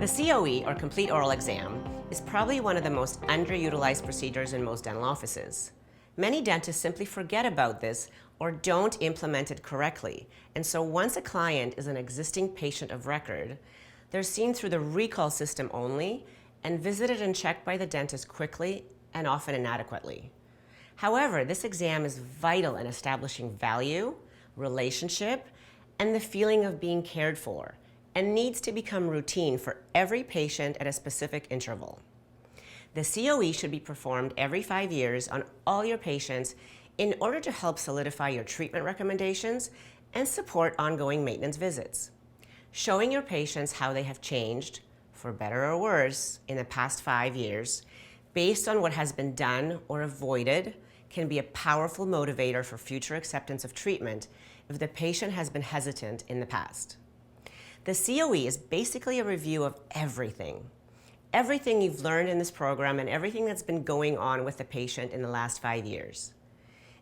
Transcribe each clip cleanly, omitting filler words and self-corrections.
The COE, or Complete Oral Exam, is probably one of the most underutilized procedures in most dental offices. Many dentists simply forget about this or don't implement it correctly, and so once a client is an existing patient of record, they're seen through the recall system only and visited and checked by the dentist quickly and often inadequately. However, this exam is vital in establishing value, relationship, and the feeling of being cared for, and needs to become routine for every patient at a specific interval. The COE should be performed every 5 years on all your patients in order to help solidify your treatment recommendations and support ongoing maintenance visits. Showing your patients how they have changed, for better or worse, in the past 5 years, based on what has been done or avoided, can be a powerful motivator for future acceptance of treatment if the patient has been hesitant in the past. The COE is basically a review of everything. Everything you've learned in this program and everything that's been going on with the patient in the last 5 years.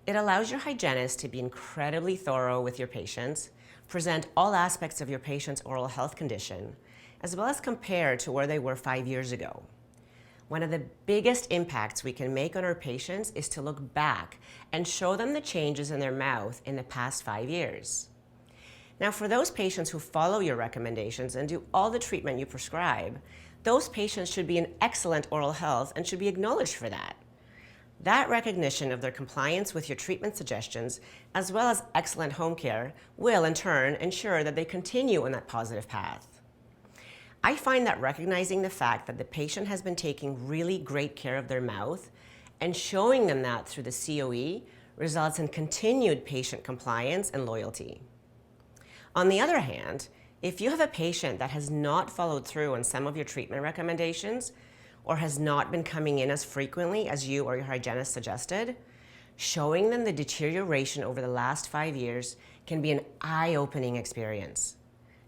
It allows your hygienist to be incredibly thorough with your patients, present all aspects of your patient's oral health condition, as well as compare to where they were 5 years ago. One of the biggest impacts we can make on our patients is to look back and show them the changes in their mouth in the past 5 years. Now, for those patients who follow your recommendations and do all the treatment you prescribe, those patients should be in excellent oral health and should be acknowledged for that. That recognition of their compliance with your treatment suggestions, as well as excellent home care, will in turn ensure that they continue on that positive path. I find that recognizing the fact that the patient has been taking really great care of their mouth and showing them that through the COE results in continued patient compliance and loyalty. On the other hand, if you have a patient that has not followed through on some of your treatment recommendations or has not been coming in as frequently as you or your hygienist suggested, showing them the deterioration over the last 5 years can be an eye-opening experience.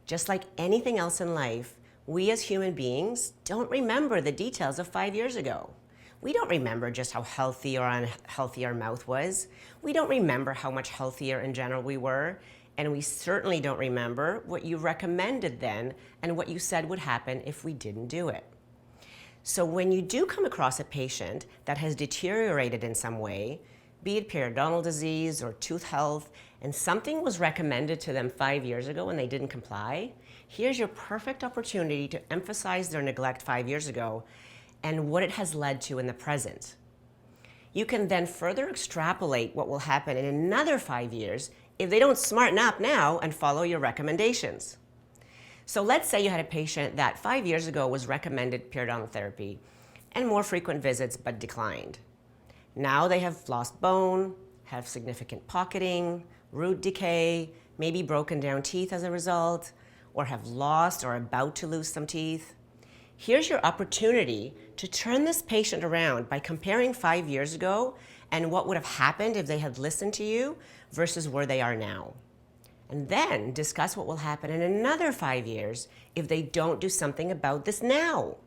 Just like anything else in life, we as human beings don't remember the details of 5 years ago. We don't remember just how healthy or unhealthy our mouth was. We don't remember how much healthier in general we were. And we certainly don't remember what you recommended then and what you said would happen if we didn't do it. So when you do come across a patient that has deteriorated in some way, be it periodontal disease or tooth health, and something was recommended to them 5 years ago and they didn't comply, here's your perfect opportunity to emphasize their neglect 5 years ago and what it has led to in the present. You can then further extrapolate what will happen in another 5 years if they don't smarten up now and follow your recommendations. So let's say you had a patient that 5 years ago was recommended periodontal therapy and more frequent visits but declined. Now they have lost bone, have significant pocketing, root decay, maybe broken down teeth as a result, or have lost or are about to lose some teeth. Here's your opportunity to turn this patient around by comparing 5 years ago and what would have happened if they had listened to you versus where they are now. And then discuss what will happen in another 5 years if they don't do something about this now.